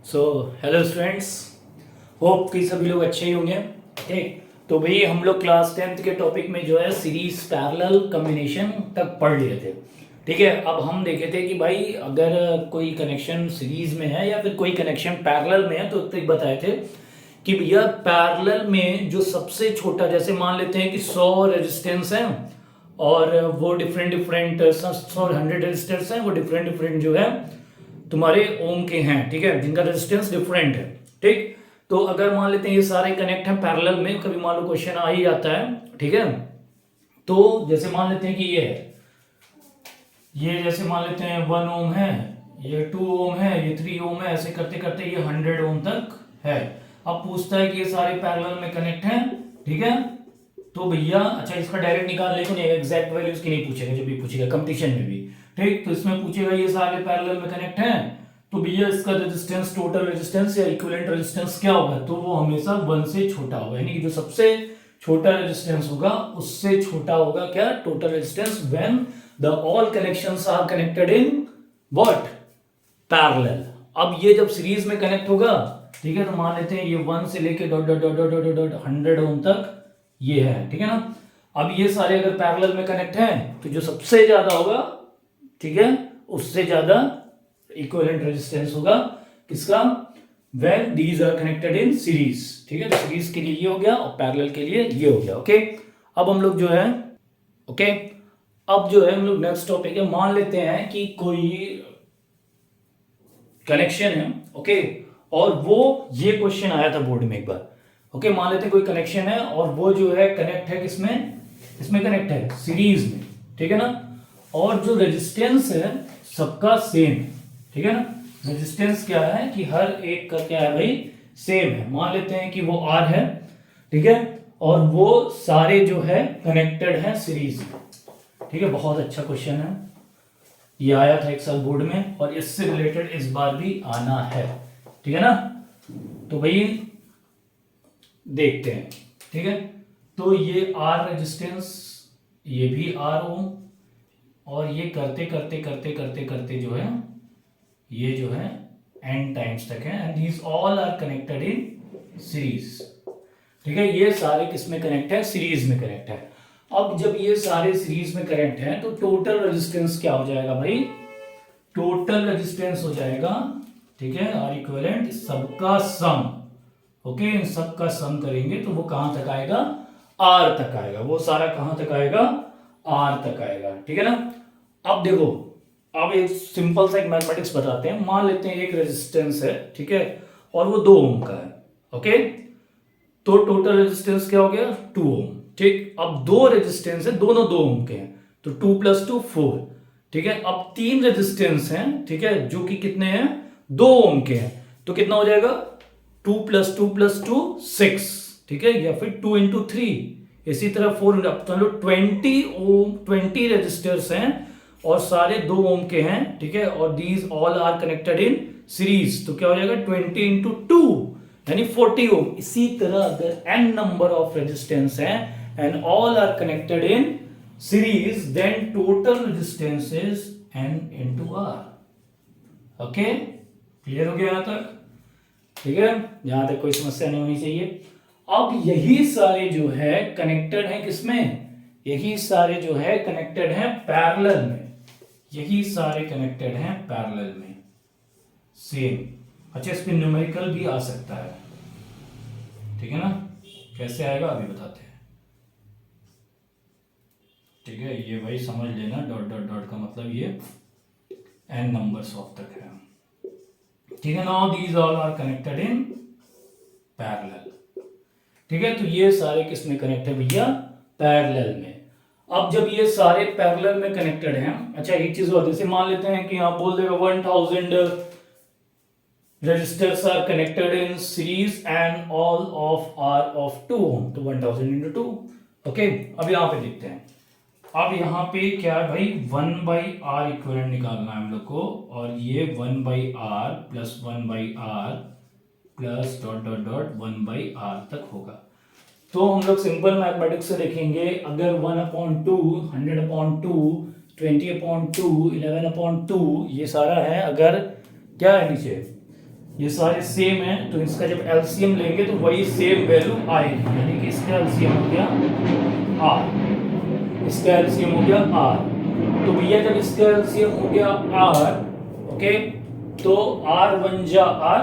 So hello students, hope कि सभी लोग अच्छे ही होंगे। ठीक, तो भाई हम लोग क्लास 10th के टॉपिक में जो है सीरीज पैरेलल कॉम्बिनेशन तक पढ़ लिए थे। ठीक है, अब हम देखे थे कि भाई अगर कोई कनेक्शन सीरीज में है या फिर कोई कनेक्शन पैरेलल में है तो तक बताए थे कि भैया पैरेलल में जो सबसे छोटा, जैसे मान लेते हैं कि 100 रेजिस्टेंस है और वो डिफरेंट डिफरेंट 100 रेजिस्टेंस हैं, वो डिफरेंट डिफरेंट जो है तुम्हारे ओम के हैं। ठीक है, जिनका रेजिस्टेंस डिफरेंट है। ठीक, तो अगर मान लेते हैं ये सारे कनेक्ट हैं पैरेलल में, कभी मान लो क्वेश्चन आ ही जाता है। ठीक है, तो जैसे मान लेते हैं कि ये है, ये जैसे मान लेते हैं 1 ओम है, ये 2 ओम है, ये 3 ओम है, ऐसे करते करते ये 100 ओम तक है। अब पूछता है कि ये सारे पैरेलल में कनेक्ट हैं। ठीक है, तो भैया अच्छा इसका डायरेक्ट निकालने को नहीं, एग्जैक्ट वैल्यूज की नहीं पूछेगा, जब भी पूछेगा कंपटीशन में भी। ठीक, तो इसमें पूछेगा ये सारे पैरेलल में कनेक्ट हैं तो भैया इसका रेजिस्टेंस, टोटल रेजिस्टेंस या इक्विवेलेंट रेजिस्टेंस क्या होगा, तो वो हमेशा 1 से छोटा होगा, यानी कि जो सबसे छोटा रेजिस्टेंस होगा उससे छोटा होगा क्या, total resistance, when the all connections are connected in what, parallel. अब ये जब सीरीज में कनेक्ट होगा, ठीक है, तो मान लेते हैं ये 1 से लेके dot dot dot dot dot dot 100 ओम तक ये है। ठीक है ना, अब ये सारे अगर पैरेलल में कनेक्ट हैं तो जो सबसे ज्यादा होगा, ठीक है, उससे ज्यादा इक्विवेलेंट रेजिस्टेंस होगा किसका, when these are connected in series. ठीक है, तो सीरीज के लिए ये हो गया और पैरेलल के लिए ये हो गया। ओके, अब हम लोग जो है, ओके, अब जो है हम लोग नेक्स्ट टॉपिक है, मान लेते हैं कि कोई कनेक्शन है। ओके, और वो ये क्वेश्चन आया था बोर्ड में एक बार। ओके, मान लेते हैं कोई कनेक्शन है और वो जो है कनेक्ट है किसमें, इसमें कनेक्ट है सीरीज में। ठीक है ना, और जो रेजिस्टेंस है सबका सेम है। ठीक है ना, रेजिस्टेंस क्या है कि हर एक का क्या है भाई, सेम है। मान लेते हैं कि वो आर है, ठीक है, और वो सारे जो है कनेक्टेड है सीरीज में। ठीक है, बहुत अच्छा क्वेश्चन है, ये आया था एक साल बोर्ड में और इससे रिलेटेड इस बार भी आना है। ठीक है ना, तो भाई देखते हैं। ठीक है, तो ये आर रेजिस्टेंस, ये भी आर ओम, और ये करते करते करते करते करते जो है ये जो है एन टाइम्स तक है, and these all are connected in series. ठीक है, ये सारे किस में कनेक्ट है, सीरीज में कनेक्ट है। अब जब ये सारे सीरीज में कनेक्ट है तो टोटल रेजिस्टेंस क्या हो जाएगा भाई, टोटल रेजिस्टेंस हो जाएगा, ठीक है, आर इक्विवेलेंट सबका सम। ओके, इन सब का सम करेंगे तो वो कहां तक आएगा, आर तक आएगा, वो सारा कहां तक आएगा, आर तक आएगा। ठीक है ना, अब देखो, अब एक सिंपल सा एक मैथमेटिक्स बताते हैं। मान लेते हैं एक रेजिस्टेंस है, ठीक है, और वो 2 ओम का है। ओके, तो टोटल रेजिस्टेंस क्या हो गया, 2 ओम। ठीक, अब दो रेजिस्टेंस है, दोनों 2 ओम के हैं, तो 2 + 2 4। ठीक है, अब 3 रेजिस्टेंस हैं, ठीक है, जो कि कितने हैं, 2 ओम के हैं, तो कितना हो जाएगा, 2 + 2 + 2 6। ठीक है, या फिर 2 × 3, इसी तरह 4 तो 20 ओम, 20 रेजिस्टर्स हैं और सारे 2 ओम के हैं। ठीक है, और these all are connected in series, तो क्या हो जाएगा 20 × 2 यानी 40 ओम। इसी तरह अगर n नंबर ऑफ रेजिस्टेंस हैं and all are connected in series, then total resistance is n × r। Okay, clear हो गया यहां तक, ठीक है, यहां तक कोई समस्या नहीं होनी चाहिए। अब यही सारे जो है कनेक्टेड हैं किसमें, यही सारे जो है कनेक्टेड हैं पैरेलल में, यही सारे कनेक्टेड हैं पैरेलल में, सेम। अच्छा, इस पे न्यूमेरिकल भी आ सकता है, ठीक है ना, कैसे आएगा अभी बताते हैं। ठीक है, ये भाई समझ लेना, डॉट डॉट डॉट का मतलब ये n नंबर्स ऑफ तक है। ठीक है, now these all are connected in parallel. ठीक है, तो ये सारे किस में कनेक्ट है भैया, पैरेलल में। अब जब ये सारे पैरेलल में कनेक्टेड हैं, अच्छा एक चीज और, जैसे मान लेते हैं कि आप बोल देगा 1000 resistors are connected in series and all of are of 2 ohm, तो 1000 × 2। ओके, अब यहाँ पे देखते हैं, अब यहाँ पे क्या है भाई, 1/r इक्विवेलेंट निकालना है हम लोग को, और ये 1/r + 1/r plus dot dot dot 1/r तक होगा। तो हम लोग सिंपल मैथमेटिक्स से देखेंगे, अगर 1/2, 100/2, 20/2, 11/2, ये सारा है, अगर क्या है नीचे ये सारे सेम है, तो इसका जब एलसीएम लेंगे तो वही सेम वैल्यू आएगी, यानी कि इसका एलसीएम हो गया आर, इसका एलसीएम हो गया आर। तो भैया जब इसका एलसीएम हो गया आर, ओके, तो आर वन जा आर,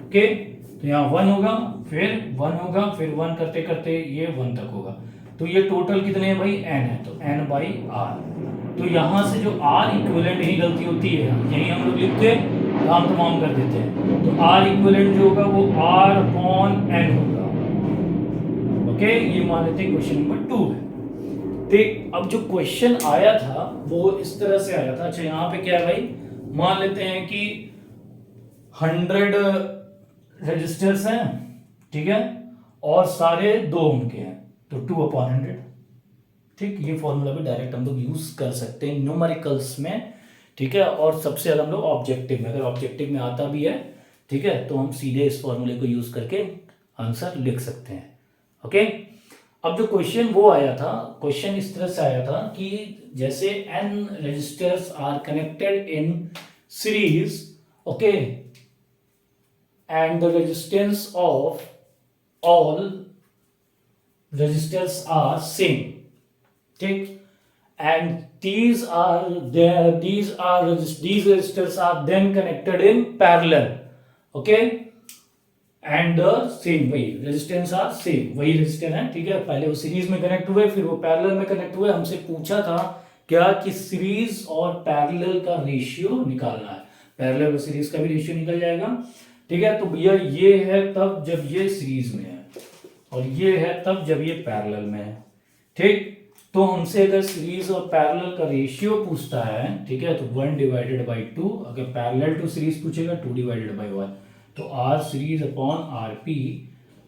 ओके, तो यहाँ 1 होगा, फिर 1 होगा, फिर 1 करते करते ये 1 तक होगा। तो ये टोटल कितने हैं भाई, n है, तो n बाई आर। तो यहाँ से जो r इक्विवेलेंट ही गलती होती है, यही हम लोग लिखते काम तमाम कर देते हैं। तो r इक्विवेलेंट जो होगा वो r अपॉन n होगा, ओके। ये मान लेते हैं क्वेश्चन नंबर 2 है। तो अब जो क्वेश्चन आया था वो इस तरह से आया था। अच्छा यहाँ पे क्या है भाई, मान लेते हैं कि 100 रजिस्टर्स हैं, ठीक है, और सारे 2 ओम के हैं, तो 2/100, ठीक। ये फॉर्मूला भी डायरेक्ट हम लोग यूज कर सकते हैं न्यूमेरिकल्स में, ठीक है। और सबसे ज्यादा हम लोग ऑब्जेक्टिव में, अगर ऑब्जेक्टिव में आता भी है, ठीक है, तो हम सीधे इस फॉर्मूले को यूज करके आंसर लिख सकते हैं, ओके। अब जो क्वेश्चन वो आया था, क्वेश्चन इस तरह से आया था कि जैसे n resistors are connected in series, okay, and the resistance of all resistors are same, ठीक, and these resistors are then connected in parallel, okay, and the same, वही रेजिस्टेंस आर सेम, वही रेजिस्टेंस है, ठीक है। पहले वो series में connect हुए, फिर वो पैरेलल में कनेक्ट हुए। हमसे पूछा था क्या कि सीरीज और पैरेलल का रेशियो निकालना है, पैरेलल और सीरीज का भी रेशियो निकल जाएगा, ठीक है। तो भैया ये है तब जब ये सीरीज में है, और ये है तब जब ये पैरेलल में है, ठीक। तो हमसे अगर सीरीज और पैरेलल का रेशियो पूछता है, ठीक है, तो 1/2, अगर पैरेलल टू सीरीज पूछेगा 2/1, तो R series upon R P,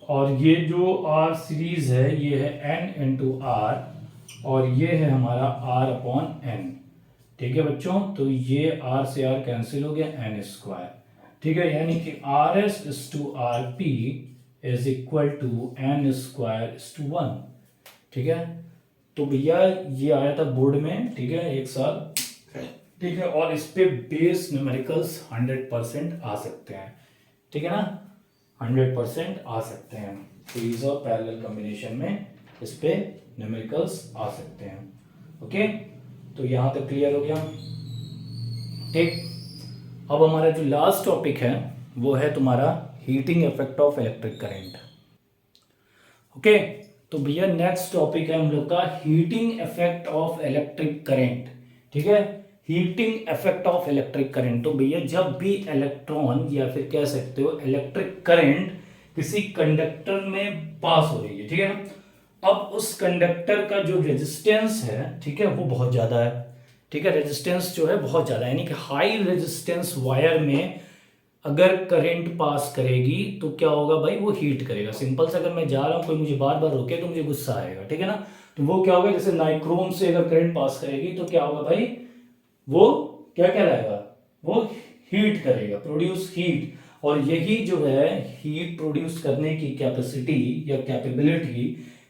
और ये जो आर सीरीज है ये है n इंटू आर, और ये है हमारा आर अपॉन n, ठीक है बच्चों। तो ये आर से आर कैंसिल हो गया, n स्क्वायर, ठीक है, यानी कि R S is to R P is equal to n square is to 1, ठीक है। तो भैया ये आया था बोर्ड में, ठीक है, एक साल, ठीक है, और इस पे बेस न्यूमेरिकल्स 100% आ सकते हैं, ठीक है ना, 100% आ सकते हैं। सीरीज और पैरेलल कॉम्बिनेशन में इस पे न्यूमेरिकल्स आ सकते हैं, ओके। तो यहाँ तक क्लियर हो गया, ठीक। अब हमारा जो लास्ट टॉपिक है वो है तुम्हारा heating effect of electric current, okay. तो भैया नेक्स्ट टॉपिक है हम लोग का heating effect of electric current, ठीक है, heating effect of electric current. तो भैया जब भी इलेक्ट्रॉन या फिर कह सकते हो इलेक्ट्रिक करंट किसी कंडक्टर में पास हो रही है, ठीक है, अब उस कंडक्टर का जो रेजिस्टेंस है, ठीक है, वो बहुत ज्यादा है, ठीक है, रेजिस्टेंस जो है बहुत ज्यादा है, यानी कि हाई रेजिस्टेंस वायर में अगर करंट पास करेगी तो क्या होगा भाई, वो हीट करेगा। सिंपल से अगर मैं जा रहा हूं, कोई मुझे बार बार रोके तो मुझे गुस्सा आएगा, ठीक है ना। तो वो क्या होगा, जैसे नाइक्रोम से अगर करंट पास करेगी तो क्या होगा भाई, वो क्या कहलाएगा, वो हीट करेगा, प्रोड्यूस हीट। और यही जो है हीट प्रोड्यूस करने की कैपेसिटी या कैपेबिलिटी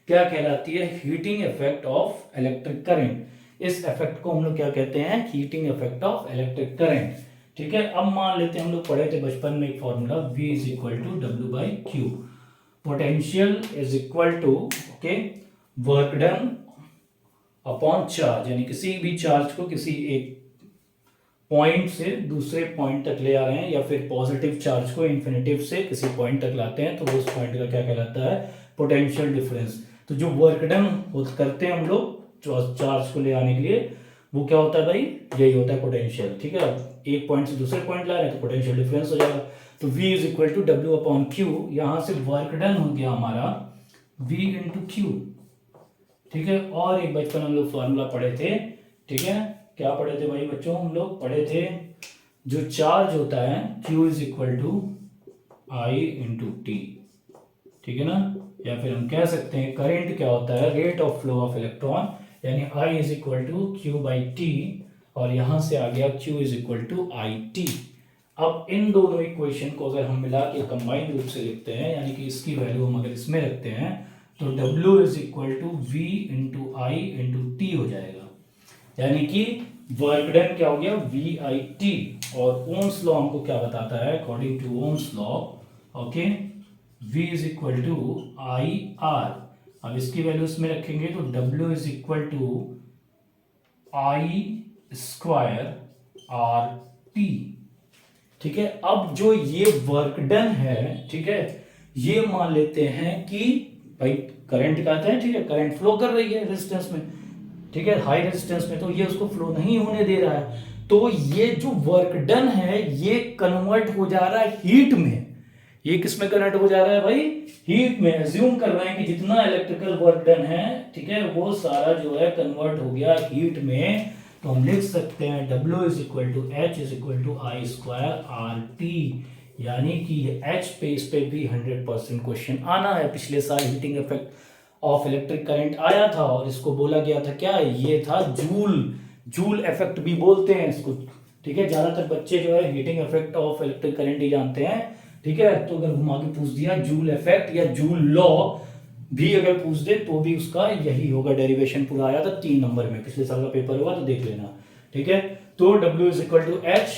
क्या कहलाती है, heating effect of electric current. इस इफेक्ट को हम लोग क्या कहते हैं, heating effect of electric current, ठीक है। अब मान लेते हैं हम लोग पढ़े थे बचपन में एक formula, V is equal to W/Q, potential is equal to, okay, work done upon charge, यानी किसी भी चार्ज को किसी एक पॉइंट से दूसरे पॉइंट तक ले आ रहे हैं, या फिर पॉजिटिव चार्ज को इन्फिनिटिव से किसी पॉइंट तक लाते हैं, तो वो उस पॉइंट का क्या कहलाता है, पोटेंशियल डिफरेंस। तो जो वर्क डन करते हैं हम लोग चार्ज को ले आने के लिए, वो क्या होता है भाई, यही होता है पोटेंशियल, ठीक है। एक पॉइंट से दूसरे पॉइंट ला रहे हैं तो पोटेंशियल डिफरेंस हो जाएगा। तो V is equal to W/Q, यहां से वर्क डन हो गया हमारा V इंटू Q, ठीक है। और एक बचपन हम लोग फॉर्मूला पढ़े थे, ठीक है, क्या पढ़े थे भाई बच्चों, हम लोग पढ़े थे जो चार्ज होता है Q is equal to I into T, ठीक है ना। या फिर हम कह सकते हैं करंट क्या होता है, rate of flow of electron, यानी I is equal to Q/T, और यहां से आ गया Q is equal to IT। अब इन दोनों इक्वेशन को अगर हम मिला के कंबाइंड रूप से लिखते हैं, यानी कि इसकी वैल्यू हम अगर इसमें रखते हैं, तो W is equal to V into I into T हो जाएगा, यानी कि वर्क डन क्या हो गया, VIT, और ओम्स लॉ हमको क्या बताता है, according to Ohm's law, okay, V is equal to I R. अब इसकी वैल्यू इसमें रखेंगे तो W is equal to I square R T. ठीक है, अब जो ये वर्क डन है, ठीक है, ये मान लेते हैं कि भाई करंट कहते हैं, ठीक है, करंट फ्लो कर रही है रेजिस्टेंस में, ठीक है, हाई रेजिस्टेंस में, तो ये उसको फ्लो नहीं होने दे रहा है, तो ये जो वर्क डन है ये कन्वर्ट हो जा रहा है हीट में। ये किस में कन्वर्ट हो जा रहा है भाई, हीट में। एज्यूम कर रहे हैं कि जितना इलेक्ट्रिकल वर्क डन है, ठीक है, वो सारा जो है कन्वर्ट हो गया हीट में। तो हम लिख सकते हैं W is equal to H is equal to I square R T, यानी कि H पे इस पे भी 100% क्वेश्चन आना है। पिछले साल heating effect of electric current आया था और इसको बोला गया था क्या, ये था जूल इफेक्ट भी बोलते हैं इसको, ठीक है। ज्यादातर बच्चे जो है heating effect of electric current ही जानते हैं, ठीक है। तो अगर घुमा के पूछ दिया जूल इफेक्ट या जूल लॉ भी अगर पूछ दे तो भी उसका यही होगा, डेरिवेशन पूरा आया था 3 नंबर में, पिछले साल का पेपर हुआ तो देख लेना, ठीक है। तो W is equal to H,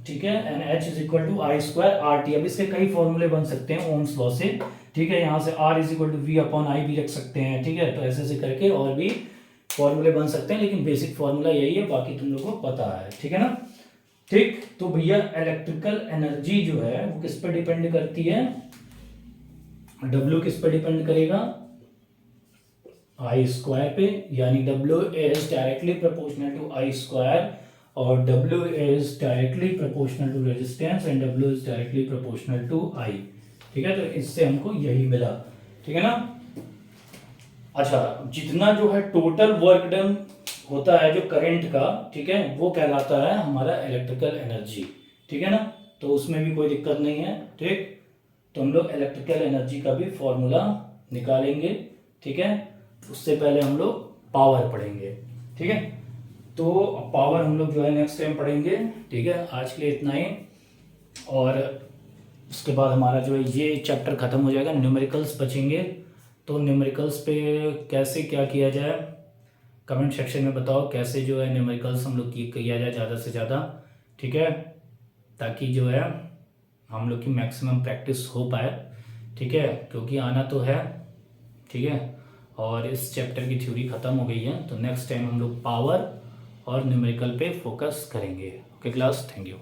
ठीक है, and H is equal to I square R T. अब इसके कई फॉर्मूले बन सकते हैं ओम्स लॉ से, ठीक है। यहाँ से R is equal to V upon I भी रख सकते हैं, ठीक है। तो ऐसे ऐसे करके और भी फॉर्मूले बन सकते हैं, लेकिन बेसिक फॉर्मूला यही है, बाकी तुम लोगों को पता है, ठीक है ना। ठीक, तो भैया इलेक्ट्रिकल एनर्जी जो है वो किस पर डिपेंड करती है, W किस पर डिपेंड करेगा, आई स्क्वायर पे, यानी W is directly proportional to I square, और W is directly proportional to resistance and W is directly proportional to I, ठीक है। तो इससे हमको यही मिला, ठीक है ना। अच्छा, जितना जो है टोटल वर्क डन होता है जो करंट का, ठीक है, वो कहलाता है हमारा इलेक्ट्रिकल एनर्जी, ठीक है ना। तो उसमें भी कोई दिक्कत नहीं है, ठीक। तो हम लोग इलेक्ट्रिकल एनर्जी का भी फॉर्मूला निकालेंगे, ठीक है। उससे पहले हम लोग पावर पढ़ेंगे, ठीक है। तो पावर हम लोग जो है नेक्स्ट टाइम पढ़ेंगे, ठीक है। आज के लिए इतना ही, और उसके बाद हमारा जो है ये चैप्टर खत्म हो जाएगा, न्यूमेरिकल्स बचेंगे। तो न्यूमेरिकल्स पे कैसे क्या किया जाए कमेंट सेक्शन में बताओ, कैसे जो है न्यूमेरिकल्स हम लोग किया जाए ज़्यादा से ज़्यादा, ठीक है, ताकि जो है हम लोग की मैक्सिमम प्रैक्टिस हो पाए, ठीक है, क्योंकि आना तो है, ठीक है। और इस चैप्टर की थ्योरी ख़त्म हो गई है, तो नेक्स्ट टाइम हम लोग पावर और न्यूमेरिकल पे फोकस करेंगे। Okay class, thank you.